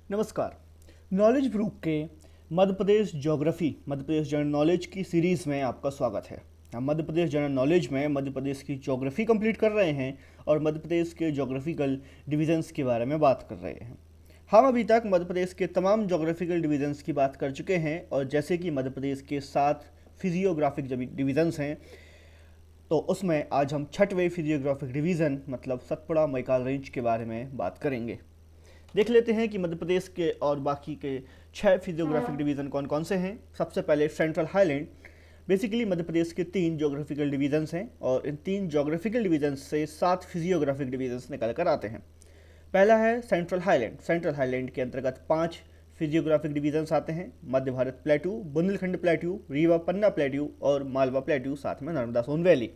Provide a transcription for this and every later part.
नमस्कार। Knowledge group के Madhya Pradesh geography Madhya Pradesh general knowledge की सीरीज़ में आपका स्वागत है। हम मध्य प्रदेश जनरल नॉलेज में मध्य प्रदेश की ज्योग्राफी कंप्लीट कर रहे हैं और मध्य प्रदेश के ज्योग्राफिकल डिवीजन्स के बारे में बात कर रहे हैं। हम अभी तक मध्य प्रदेश के तमाम ज्योग्राफिकल डिवीजन्स की बात कर चुके हैं और जैसे कि मध्य प्रदेश के 7 फिजियोग्राफिक डिवीजन्स हैं, तो उसमें आज हम छठवें फिजियोग्राफिक डिवीज़न मतलब सतपुड़ा मैकाल रेंज के बारे में बात करेंगे। देख लेते हैं कि मध्य प्रदेश के और बाकी के 6 फिजियोग्राफिक डिवीज़न कौन कौन से हैं। सबसे पहले central highland. Basically Madhya Pradesh के 3 ज्योग्राफिकल डिवीजन्स हैं और इन 3 ज्योग्राफिकल डिवीजन्स से 7 फिजियोग्राफिक डिवीजन्स निकल कर आते हैं। पहला है सेंट्रल हाईलैंड। सेंट्रल हाईलैंड के अंतर्गत 5 फिजियोग्राफिक डिवीजन्स आते हैं: मध्य भारत प्लेट्यू, बुंदेलखंड प्लेट्यू, रीवा पन्ना प्लेट्यू और मालवा प्लेट्यू, साथ में नर्मदा सोन वैली।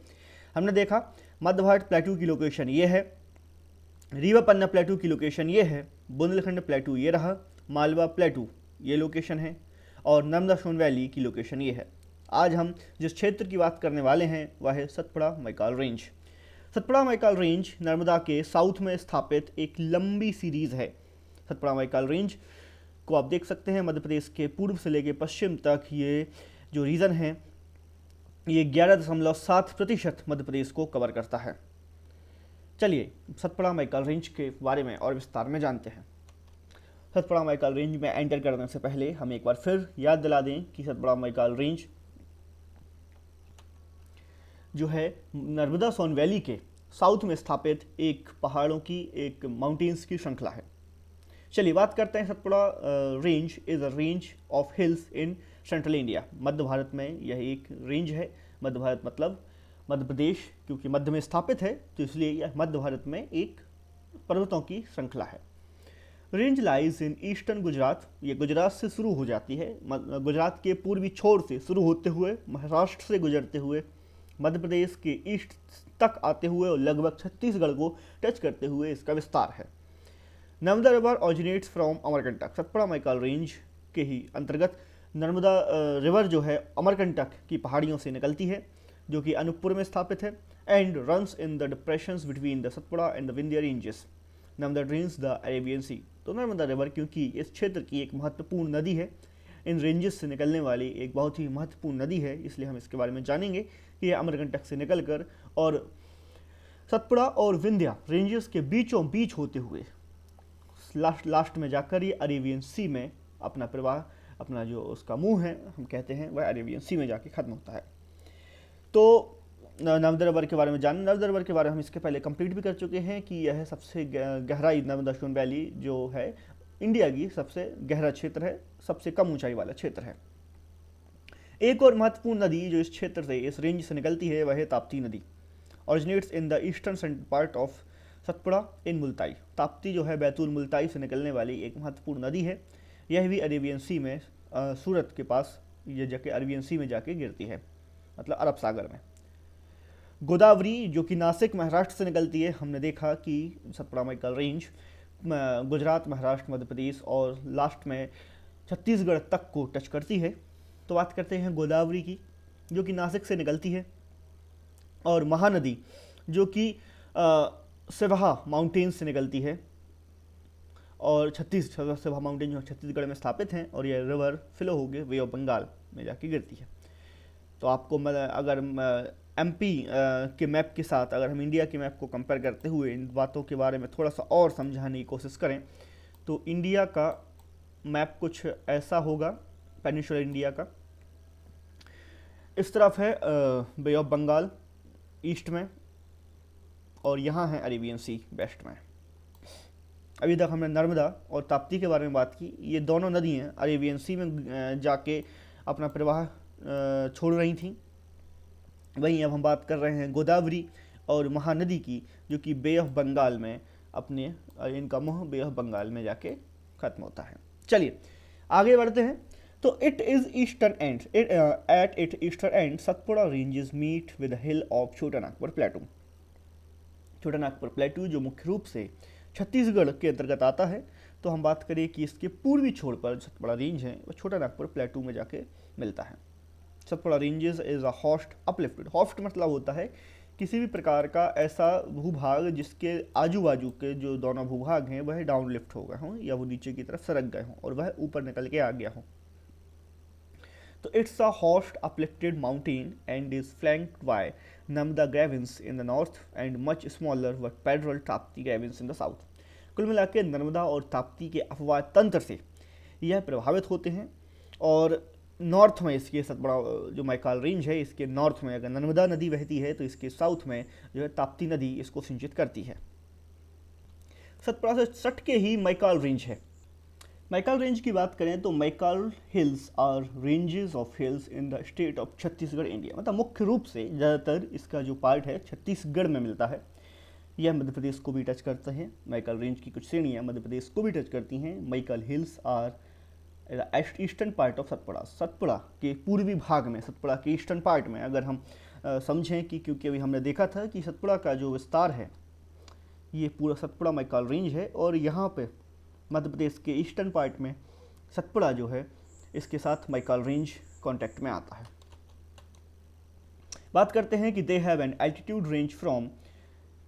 हमने देखा मध्य भारत प्लेट्यू की लोकेशन ये है, रीवा पन्ना प्लेट्यू की लोकेशन ये है, बुंदेलखंड प्लेट्यू ये रहा, मालवा प्लेट्यू ये लोकेशन है और नर्मदा सोन वैली की लोकेशन ये है। आज हम जिस क्षेत्र की बात करने वाले हैं वह है सतपुड़ा मैकाल रेंज। सतपुड़ा मैकाल रेंज नर्मदा के साउथ में स्थापित एक लंबी सीरीज़ है। सतपुड़ा मैकाल रेंज को आप देख सकते हैं, मध्य प्रदेश के पूर्व से लेकर पश्चिम तक ये जो रीजन है ये 11.7% मध्य प्रदेश को कवर करता है। चलिए सतपुड़ा मैकाल रेंज के बारे में और विस्तार में जानते हैं। सतपुड़ा मैकाल रेंज में एंटर करने से पहले हम एक बार फिर याद दिला दें कि सतपुड़ा मैकाल रेंज जो है नर्मदा सोन वैली के साउथ में स्थापित एक पहाड़ों की एक माउंटेन्स की श्रृंखला है। चलिए बात करते हैं। Satpura range is a range of hills in central India. मध्य भारत में यह एक रेंज है। मध्य भारत मतलब मध्य प्रदेश, क्योंकि मध्य में स्थापित है तो इसलिए यह मध्य भारत में एक पर्वतों की श्रृंखला है। Range lies in eastern Gujarat. ये गुजरात से शुरू हो जाती है, गुजरात के पूर्वी छोर से शुरू होते हुए महाराष्ट्र से गुजरते हुए मध्य प्रदेश के ईस्ट तक आते हुए और लगभग छत्तीसगढ़ को टच करते हुए इसका विस्तार है। Narmada river originates from Amarkantak. Satpura Maikal range के ही अंतर्गत नर्मदा रिवर जो है अमरकंटक की पहाड़ियों से निकलती है, जो कि अनूपपुर में स्थापित है, and runs in the depressions between the Satpura and the Vindhya ranges. Narmada drains the Arabian sea. तो नर्मदा रिवर क्योंकि इस क्षेत्र की एक महत्वपूर्ण नदी है, इन रेंजेस से निकलने वाली एक बहुत ही महत्वपूर्ण नदी है, इसलिए हम इसके बारे में जानेंगे कि यह अमरकंटक से निकलकर और सतपुड़ा और विंध्या रेंजेस के बीचों बीच होते हुए लास्ट में जाकर ये अरेबियन सी में अपना प्रवाह, अपना जो उसका मुंह है हम कहते हैं, वह अरेबियन सी में जाके खत्म होता है। तो नर्मदा रिवर के बारे में जानें। नर्मदा रिवर के बारे में हम इसके पहले कंप्लीट भी कर चुके हैं कि यह सबसे गहराई नर्मदा सोन वैली जो है इंडिया की सबसे गहरा क्षेत्र है, सबसे कम ऊंचाई वाला क्षेत्र है। एक और महत्वपूर्ण नदी जो इस क्षेत्र से, इस रेंज से निकलती है, वह है ताप्ती नदी। Originates in the eastern central part of Satpura in Multai. Tapti जो है बैतूल मुल्ताई से निकलने वाली एक महत्वपूर्ण नदी है। यह भी अरेबियन सी में सूरत के पास ये जाके अरेबियन सी में जाके गिरती है, मतलब अरब सागर में। गोदावरी जो कि नासिक महाराष्ट्र से निकलती है, हमने देखा कि सतपुड़ा मैकाल रेंज गुजरात, महाराष्ट्र, मध्य प्रदेश और लास्ट में छत्तीसगढ़ तक को टच करती है। तो बात करते हैं गोदावरी की, जो कि नासिक से निकलती है, और महानदी जो कि सिवहा माउंटेन्स से निकलती है और सिवहा माउंटेन जो छत्तीसगढ़ में स्थापित हैं, और यह रिवर फ्लो होकर वे ऑफ बंगाल में जाके गिरती है। तो आपको अगर एमपी के मैप के साथ अगर हम इंडिया के मैप को कंपेयर करते हुए इन बातों के बारे में थोड़ा सा और समझाने की कोशिश करें तो इंडिया का मैप कुछ ऐसा होगा, पेनिनसुलर इंडिया का। इस तरफ है बे ऑफ बंगाल ईस्ट में, और यहाँ है अरेबियन सी वेस्ट में। अभी तक हमने नर्मदा और ताप्ती के बारे में बात की। ये दोनों नदियाँ अरेबियन सी में जाके अपना प्रवाह छोड़ रही थी। वहीं अब हम बात कर रहे हैं गोदावरी और महानदी की, जो कि बे ऑफ बंगाल में अपने इनका मुँह बे ऑफ बंगाल में जाके खत्म होता है। चलिए आगे बढ़ते हैं। तो it is eastern end at it eastern end Satpura ranges meet with hill of Chota Nagpur प्लेटू। छोटा नागपुर प्लेटू जो मुख्य रूप से छत्तीसगढ़ के अंतर्गत आता है, तो हम बात करें कि इसके पूर्वी छोर पर सतपुड़ा रेंज है, वो छोटा नागपुर प्लेटू में जाके मिलता है। Satpura ranges is a horst uplifted. Host मतलब होता है किसी भी प्रकार का ऐसा भूभाग जिसके आजू बाजू के जो दोनों भूभाग हैं वह डाउन लिफ्ट हो गए हों या वो नीचे की तरफ सरक गए हों और वह ऊपर निकल के आ गया हो। तो it's a horst uplifted mountain and is flanked by Narmada grabens in the north and much smaller but parallel Tapti grabens in the south. कुल मिला के नर्मदा और ताप्ती के अफवाह तंत्र से यह प्रभावित होते हैं और नॉर्थ में इसके सतबड़ा जो मैकाल रेंज है इसके नॉर्थ में अगर नर्मदा नदी बहती है तो इसके साउथ में जो है ताप्ती नदी इसको सिंचित करती है। सतपुड़ा से सट के ही मैकाल रेंज है। मैकाल रेंज की बात करें तो Maikal hills are ranges of hills in the state of Chhattisgarh India. मतलब मुख्य रूप से ज़्यादातर इसका जो पार्ट है छत्तीसगढ़ में मिलता है। यह मध्य प्रदेश को भी टच करते हैं। मैकाल रेंज की कुछ श्रेणियाँ मध्य प्रदेश को भी टच करती हैं। Maikal hills are eastern part of Satpura. Satpura के पूर्वी भाग में, सतपुड़ा के ईस्टर्न पार्ट में अगर हम समझें कि क्योंकि अभी हमने देखा था कि सतपुड़ा का जो विस्तार है ये पूरा सतपुड़ा मैकाल रेंज है और यहाँ पे मध्य प्रदेश के ईस्टर्न पार्ट में सतपुड़ा जो है इसके साथ मैकाल रेंज कांटेक्ट में आता है। बात करते हैं कि they have an altitude range from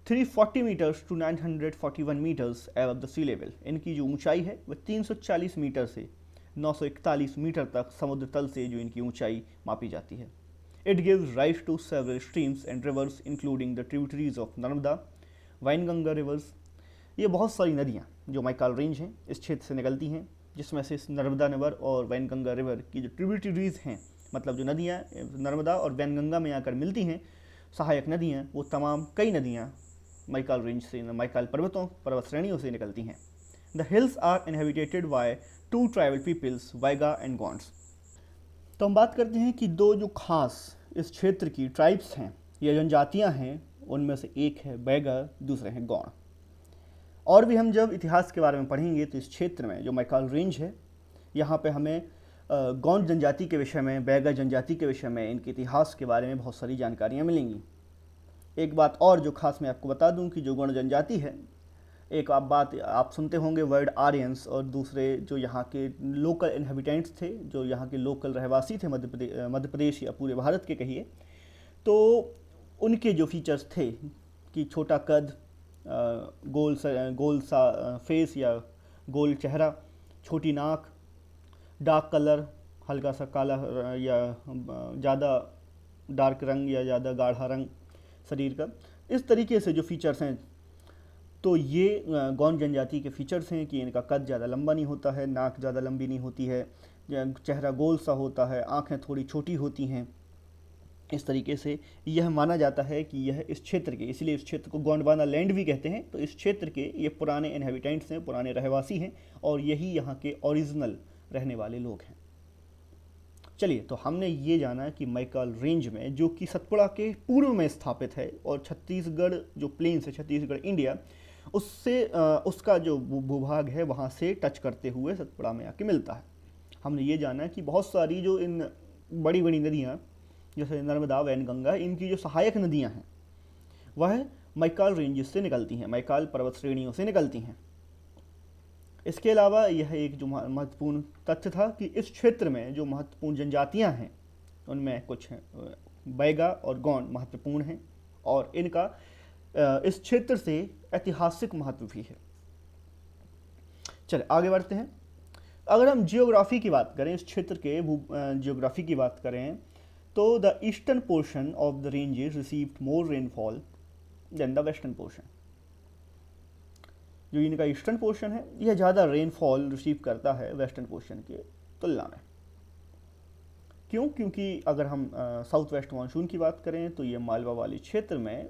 340 meters to 941 meters above the sea level. इनकी जो ऊंचाई है वह 340 मीटर से 941 मीटर तक समुद्र तल से जो इनकी ऊंचाई मापी जाती है। It gives rise to several streams and rivers including the tributaries of Narmada, Wainganga rivers. ये बहुत सारी नदियाँ जो मैकाल रेंज हैं इस क्षेत्र से निकलती हैं, जिसमें से नर्मदा रिवर और वैनगंगा रिवर की जो ट्रिब्यूटरीज हैं, मतलब जो नदियाँ नर्मदा और वैनगंगा में आकर मिलती हैं, सहायक नदियाँ, वो तमाम कई नदियाँ मैकाल रेंज से, मैकाल पर्वत श्रेणियों से निकलती हैं। The hills are inhabited by two tribal peoples, Baiga and Gonds. तो हम बात करते हैं कि दो जो खास इस क्षेत्र की ट्राइब्स हैं या जनजातियां हैं, उनमें से एक है बैगा, दूसरे हैं गौड़। और भी हम जब इतिहास के बारे में पढ़ेंगे तो इस क्षेत्र में जो मैकाल रेंज है यहाँ पे हमें गौड़ जनजाति के विषय में, बैगा जनजाति के विषय में, इनके इतिहास के बारे में बहुत सारी जानकारियाँ मिलेंगी। एक बात और जो खास मैं आपको बता दूं कि जो गौड़ जनजाति है, एक आप सुनते होंगे वर्ड आर्यंस, और दूसरे जो यहाँ के लोकल इनहेबिटेंट्स थे, जो यहाँ के लोकल रहवासी थे मध्य प्रदेश या पूरे भारत के कहिए, तो उनके जो फीचर्स थे कि छोटा कद, गोल सा फेस या गोल चेहरा, छोटी नाक, डार्क कलर, हल्का सा काला या ज़्यादा डार्क रंग या ज़्यादा गाढ़ा रंग शरीर का, इस तरीके से जो फीचर्स हैं, तो ये गौड़ जनजाति के फीचर्स हैं कि इनका कद ज़्यादा लंबा नहीं होता है, नाक ज़्यादा लंबी नहीं होती है, चेहरा गोल सा होता है, आँखें थोड़ी छोटी होती हैं। इस तरीके से यह माना जाता है कि यह इस क्षेत्र के, इसलिए इस क्षेत्र को गोंडवाना लैंड भी कहते हैं, तो इस क्षेत्र के ये पुराने इनहेबिटेंट्स हैं, पुराने रहवासी हैं और यही यहाँ के ओरिजिनल रहने वाले लोग हैं। चलिए, तो हमने ये जाना कि मैकाल रेंज में, जो कि सतपुड़ा के पूर्व में स्थापित है और छत्तीसगढ़ जो प्लेन्स है, छत्तीसगढ़ इंडिया, उससे उसका जो भूभाग है वहाँ से टच करते हुए सतपुड़ा में आके मिलता है। हमने ये जाना कि बहुत सारी जो इन बड़ी बड़ी नदियाँ जैसे नर्मदा, वैनगंगा, इनकी जो सहायक नदियाँ हैं वह मैकाल रेंज से निकलती हैं, मैकाल पर्वत श्रेणियों से निकलती हैं। इसके अलावा यह एक जो महत्वपूर्ण तथ्य था कि इस क्षेत्र में जो महत्वपूर्ण जनजातियाँ हैं उनमें कुछ बैगा और गौड़ महत्वपूर्ण हैं और इनका इस क्षेत्र से ऐतिहासिक महत्व भी है। चलिए आगे बढ़ते हैं। अगर हम जियोग्राफी की बात करें, इस क्षेत्र के जियोग्राफी की बात करें, तो the eastern portion of the ranges received more rainfall than the western portion. जो इनका ईस्टर्न पोर्शन है यह ज़्यादा रेनफॉल रिसीव करता है वेस्टर्न पोर्शन के तुलना में। क्यों? क्योंकि अगर हम साउथ वेस्ट मानसून की बात करें तो ये मालवा वाली क्षेत्र में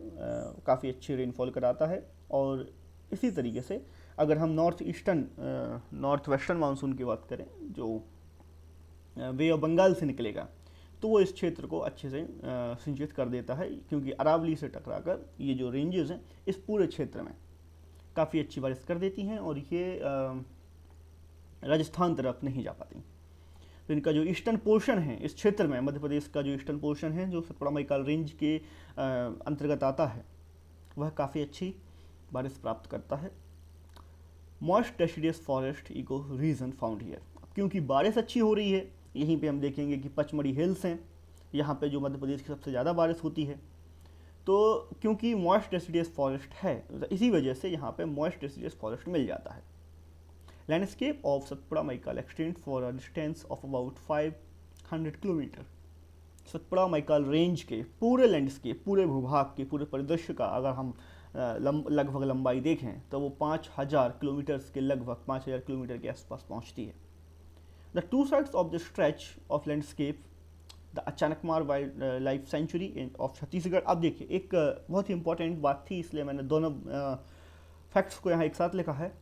काफ़ी अच्छी रेनफॉल कराता है, और इसी तरीके से अगर हम नॉर्थ वेस्टर्न मानसून की बात करें जो वे ऑफ बंगाल से निकलेगा, तो वो इस क्षेत्र को अच्छे से सिंचित कर देता है, क्योंकि अरावली से टकराकर ये जो रेंजेस हैं इस पूरे क्षेत्र में काफ़ी अच्छी बारिश कर देती हैं और ये राजस्थान तरफ नहीं जा पाती। तो इनका जो ईस्टर्न पोर्शन है इस क्षेत्र में, मध्य प्रदेश का जो ईस्टर्न पोर्शन है जो सतपुड़ा मैकाल रेंज के अंतर्गत आता है, वह काफ़ी अच्छी बारिश प्राप्त करता है। Moist deciduous forest eco region found here. क्योंकि बारिश अच्छी हो रही है, यहीं पे हम देखेंगे कि पचमढ़ी हिल्स हैं, यहाँ पे जो मध्य प्रदेश की सबसे ज़्यादा बारिश होती है, तो क्योंकि मॉइस्ट डेसिडियस फॉरेस्ट है, इसी वजह से यहाँ पे मॉइस्ट डेसिडियस फॉरेस्ट मिल जाता है। Landscape of Satpura Maikal extend for a distance of about 500 kilometre. Satpura Maikal range के पूरे लैंडस्केप, पूरे भूभाग के पूरे परिदृश्य का अगर हम लगभग लंबाई देखें तो वो 5000 किलोमीटर्स के लगभग 5000 किलोमीटर के आसपास पहुंचती है। The two sides of the stretch of landscape the Achanakmar wild life century of Chhattisgarh. अब देखिए, एक बहुत ही इंपॉर्टेंट बात थी, इसलिए मैंने दोनों फैक्ट्स को यहाँ एक साथ लिखा है।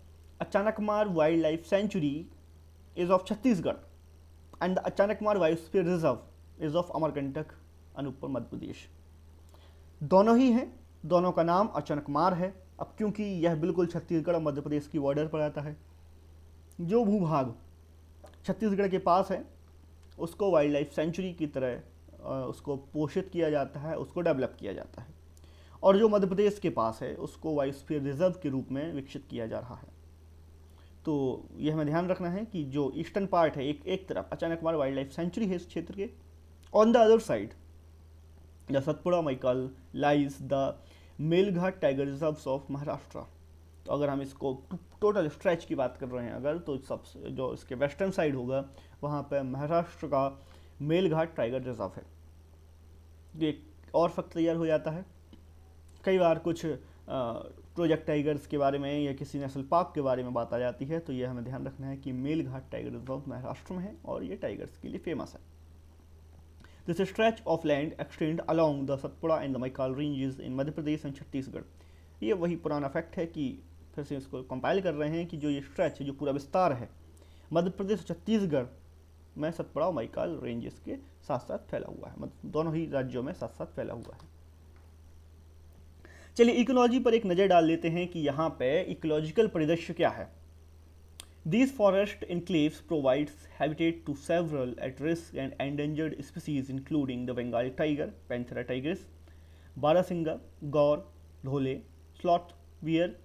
Achanakmar wild life sanctuary is of Chhattisgarh and the Achanakmar biosphere reserve is of Amarkantak, Anuppur, Madhya Pradesh. दोनों ही हैं, दोनों का नाम अचानकमार है। अब क्योंकि यह बिल्कुल छत्तीसगढ़ और मध्य प्रदेश की बॉर्डर पर आता है, जो भूभाग छत्तीसगढ़ के पास है उसको वाइल्ड लाइफ सेंचुरी की तरह उसको पोषित किया जाता है, उसको डेवलप किया जाता है, और जो मध्य प्रदेश के पास है उसको बायोस्फीयर रिजर्व के रूप में विकसित किया जा रहा है। तो यह हमें ध्यान रखना है कि जो ईस्टर्न पार्ट है, एक तरफ अचानकमार वाइल्ड लाइफ सेंचुरी है इस क्षेत्र के, on the other side the Satpura Maikal lies the Melghat tiger reserves of Maharashtra. तो अगर हम इसको टोटल स्ट्रेच की बात कर रहे हैं अगर, तो सब जो इसके वेस्टर्न साइड होगा वहाँ पर महाराष्ट्र का मेलघाट टाइगर रिजर्व है। एक और फैक्ट तैयार हो जाता है। कई बार कुछ प्रोजेक्ट टाइगर्स के बारे में या किसी नेशनल पार्क के बारे में बात आ जाती है, तो यह हमें ध्यान रखना है कि मेलघाट टाइगर रिजर्व महाराष्ट्र में है और ये टाइगर्स के लिए फेमस है। This stretch of land extend along the Satpura and the Maikal ranges in Madhya Pradesh and Chhattisgarh. ये वही पुराना फैक्ट है कि फिर से इसको कंपाइल कर रहे हैं कि जो ये स्ट्रेच है, जो पूरा विस्तार है, मध्य प्रदेश और छत्तीसगढ़ में सतपुड़ा और मैकाल रेंजेस के साथ साथ फैला हुआ है, मतलब दोनों ही राज्यों में साथ साथ फैला हुआ है। चलिए इकोलॉजी पर एक नज़र डाल लेते हैं कि यहाँ पे इकोलॉजिकल परिदृश्य क्या है। These forest enclaves provides habitat to several at risk and endangered species including the Bengal tiger, Panthera tigris, barasingha, Gaur, Dhole, sloth, beer,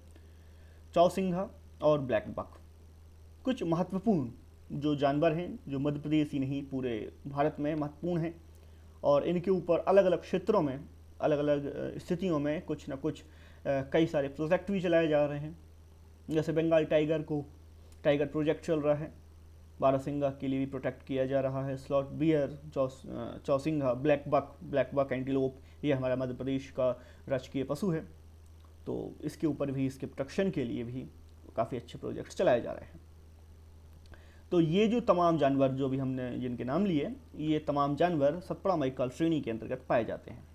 chousingha और ब्लैक बक। कुछ महत्वपूर्ण जो जानवर हैं जो मध्य प्रदेश ही नहीं पूरे भारत में महत्वपूर्ण हैं, और इनके ऊपर अलग अलग क्षेत्रों में अलग अलग स्थितियों में कुछ ना कुछ कई सारे प्रोजेक्ट भी चलाए जा रहे हैं। जैसे बंगाल टाइगर को टाइगर प्रोजेक्ट चल रहा है, बारासिंगा के लिए भी प्रोटेक्ट किया जा रहा है, स्लॉट बियर, चौसिंघा, ब्लैक बक एंटीलोप, ये हमारा मध्य प्रदेश का राजकीय पशु है, तो इसके ऊपर भी इसके प्रोटेक्शन के लिए भी काफ़ी अच्छे प्रोजेक्ट्स चलाए जा रहे हैं। तो ये जो तमाम जानवर जो भी हमने जिनके नाम लिए, ये तमाम जानवर सतपुड़ा मैकाल श्रेणी के अंतर्गत पाए जाते हैं।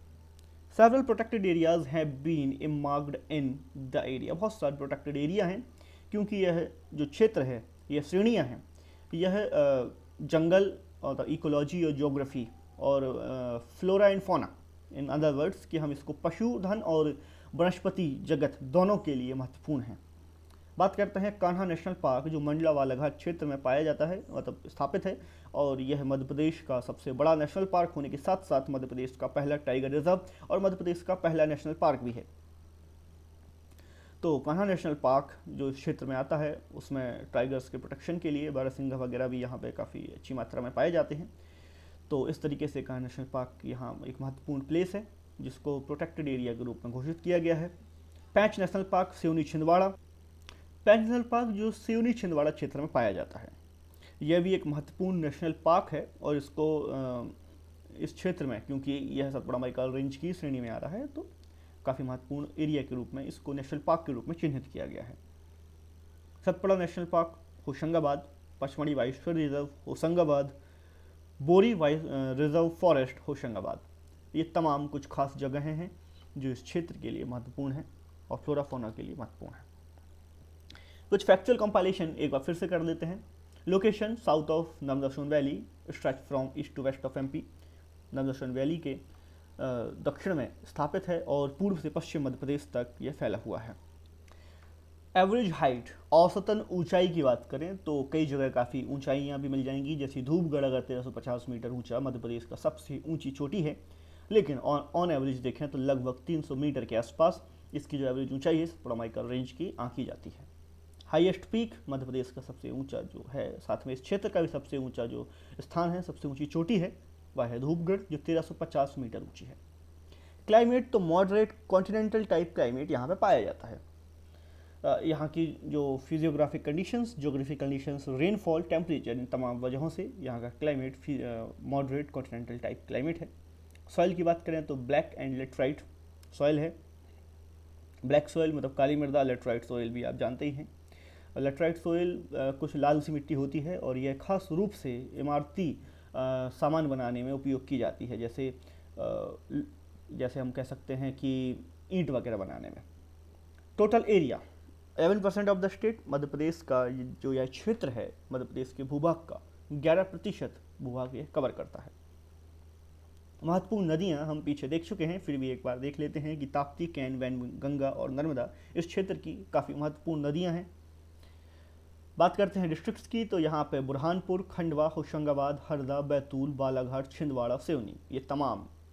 Several protected areas have been earmarked in the area. बहुत सारे प्रोटेक्टेड एरिया हैं क्योंकि यह जो क्षेत्र है, यह श्रेणियाँ हैं, यह जंगल और इकोलॉजी और ज्योग्राफी और flora and fauna, in other words कि हम इसको पशुधन और वनस्पति जगत दोनों के लिए महत्वपूर्ण हैं। बात करते हैं कान्हा नेशनल पार्क, जो मंडला बालाघाट क्षेत्र में पाया जाता है, मतलब स्थापित है, और यह मध्य प्रदेश का सबसे बड़ा नेशनल पार्क होने के साथ साथ मध्य प्रदेश का पहला टाइगर रिजर्व और मध्य प्रदेश का पहला नेशनल पार्क भी है। तो कान्हा नेशनल पार्क जो इस क्षेत्र में आता है उसमें टाइगर्स के प्रोटेक्शन के लिए बारहसिंगा वगैरह भी यहाँ पे काफ़ी अच्छी मात्रा में पाए जाते हैं। तो इस तरीके से कान्हा नेशनल पार्क यहाँ एक महत्वपूर्ण प्लेस है जिसको प्रोटेक्टेड एरिया के रूप में घोषित किया गया है। पैंच नेशनल पार्क, सिवनी छिंदवाड़ा। पैंच नेशनल पार्क जो सिवनी छिंदवाड़ा क्षेत्र में पाया जाता है, यह भी एक महत्वपूर्ण नेशनल पार्क है, और इसको इस क्षेत्र में क्योंकि यह सतपुड़ा मैकाल रेंज की श्रेणी में आ रहा है तो काफ़ी महत्वपूर्ण एरिया के रूप में इसको नेशनल पार्क के रूप में चिन्हित किया गया है। Satpura national park, Hoshangabad, Pachmarhi biosphere reserve Hoshangabad, बोरी रिजर्व फॉरेस्ट होशंगाबाद, ये तमाम कुछ खास जगहें हैं जो इस क्षेत्र के लिए महत्वपूर्ण हैं और फ्लोरा फौना के लिए महत्वपूर्ण है। कुछ फैक्चुअल कंपाइलेशन एक बार फिर से कर लेते हैं। Location south of Narmada Son valley, stretch from east to west of MP. Narmada Son valley के दक्षिण में स्थापित है और पूर्व से पश्चिम मध्य प्रदेश तक यह फैला हुआ है। एवरेज हाइट, औसतन ऊंचाई की बात करें तो कई जगह काफ़ी ऊंचाइयां भी मिल जाएंगी, जैसे धूपगढ़ अगर 1350 मीटर ऊंचा मध्य प्रदेश का सबसे ऊंची चोटी है, लेकिन ऑन एवरेज देखें तो लगभग 300 मीटर के आसपास इसकी जो एवरेज ऊंचाई है सतपुड़ा मैकाल रेंज की आंकी जाती है। हाईएस्ट पीक मध्य प्रदेश का सबसे ऊंचा जो है, साथ में इस क्षेत्र का भी सबसे ऊंचा जो स्थान है, सबसे ऊंची चोटी है, वह है धूपगढ़ जो 1350 मीटर ऊंची है। क्लाइमेट तो मॉडरेट कॉन्टिनेंटल टाइप क्लाइमेट यहाँ पे पाया जाता है। यहाँ की जो physiographic conditions, geographic conditions, rainfall, temperature, इन तमाम वजहों से यहाँ का climate moderate continental type climate है। सॉइल की बात करें तो ब्लैक एंड लेटराइट सॉइल है। ब्लैक सॉइल मतलब काली मृदा, लेटराइट सॉइल भी आप जानते ही हैं। लेटराइट सॉइल कुछ लाल सी मिट्टी होती है और यह खास रूप से इमारती सामान बनाने में उपयोग की जाती है, जैसे हम कह सकते हैं कि ईंट वगैरह बनाने में। Total area 11% of the state, Madhya Pradesh का जो यह क्षेत्र है, मध्य प्रदेश के भूभाग का 11% भूभाग ये कवर करता है। महत्वपूर्ण नदियां हम पीछे देख चुके हैं, फिर भी एक बार देख लेते हैं कि ताप्ती, कैन, वैन, गंगा और नर्मदा इस क्षेत्र की काफ़ी महत्वपूर्ण नदियां हैं। बात करते हैं डिस्ट्रिक्ट्स की, तो यहाँ पे बुरहानपुर, खंडवा, होशंगाबाद, हरदा, बैतूल, बालाघाट, छिंदवाड़ा, सिवनी,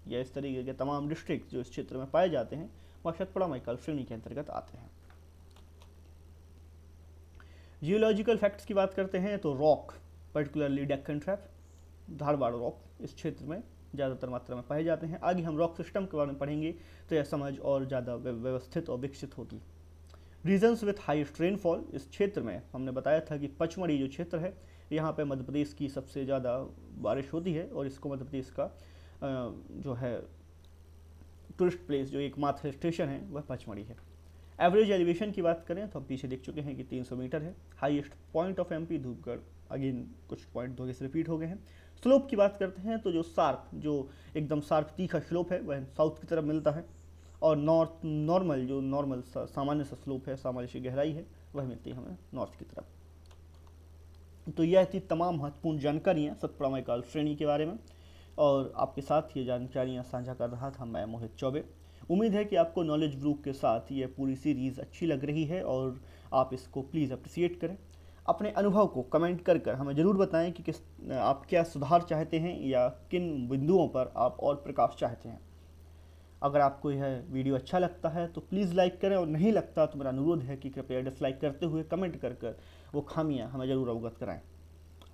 ये इस तरीके के तमाम डिस्ट्रिक्ट जो इस क्षेत्र में पाए जाते हैं वह सतपुड़ा, मैकल, श्रेणी के अंतर्गत आते हैं। जियोलॉजिकल फैक्ट्स की बात करते हैं तो rock, particularly Deccan trap, Dharwad rock इस क्षेत्र में ज़्यादातर मात्रा में पाए जाते हैं। आगे हम रॉक सिस्टम के बारे में पढ़ेंगे तो यह समझ और ज़्यादा व्यवस्थित और विकसित होगी। रीजन्स विथ हाईएस्ट रेनफॉल, इस क्षेत्र में हमने बताया था कि पचमढ़ी जो क्षेत्र है यहाँ पे मध्य प्रदेश की सबसे ज़्यादा बारिश होती है और इसको मध्य प्रदेश का जो है टूरिस्ट प्लेस, जो एकमात्र स्टेशन है वह पचमढ़ी है। एवरेज एलिवेशन की बात करें तो हम पीछे देख चुके हैं कि 300 मीटर है। Highest point of MP Dhupgarh, again कुछ पॉइंट धोखे से रिपीट हो गए हैं। स्लोप की बात करते हैं तो जो एकदम शार्प तीखा स्लोप है वह साउथ की तरफ मिलता है और नॉर्मल सामान्य सा स्लोप है, सामान्य सी गहराई है, वह मिलती है हमें नॉर्थ की तरफ। तो यह थी तमाम महत्वपूर्ण जानकारियाँ सतपुड़ा मैकाल श्रेणी के बारे में और आपके साथ ये जानकारियाँ साझा कर रहा था मैं, मोहित चौबे। उम्मीद है कि आपको नॉलेज ग्रुप के साथ ये पूरी सीरीज़ अच्छी लग रही है और आप इसको प्लीज़ अप्रिसिएट करें। अपने अनुभव को कमेंट कर हमें ज़रूर बताएं कि आप क्या सुधार चाहते हैं या किन बिंदुओं पर आप और प्रकाश चाहते हैं। अगर आपको यह वीडियो अच्छा लगता है तो प्लीज़ लाइक करें और नहीं लगता तो मेरा अनुरोध है कि कृपया डिसलाइक करते हुए कमेंट कर वो खामियां हमें ज़रूर अवगत कराएं।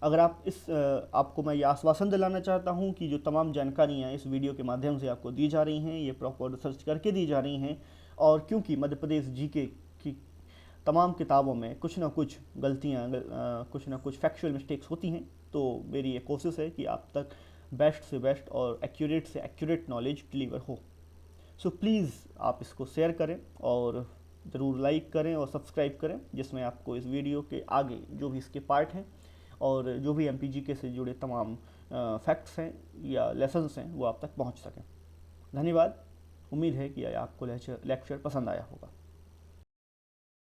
अगर आपको मैं ये आश्वासन दिलाना चाहता हूँ कि जो तमाम जानकारियाँ इस वीडियो के माध्यम से आपको दी जा रही हैं ये प्रॉपर रिसर्च करके दी जा रही हैं और क्योंकि मध्य प्रदेश जीके की तमाम किताबों में कुछ ना कुछ गलतियाँ, कुछ ना कुछ फैक्चुअल मिस्टेक्स होती हैं, तो मेरी ये कोशिश है कि आप तक बेस्ट से बेस्ट और एक्यूरेट से एक्यूरेट नॉलेज डिलीवर हो। सो प्लीज़ आप इसको शेयर करें और ज़रूर लाइक करें और सब्सक्राइब करें, जिसमें आपको इस वीडियो के आगे जो भी इसके पार्ट हैं और जो भी MPGK से जुड़े तमाम फैक्ट्स हैं या लेसन्स हैं वो आप तक पहुंच सकें। धन्यवाद। उम्मीद है कि आपको लेक्चर पसंद आया होगा।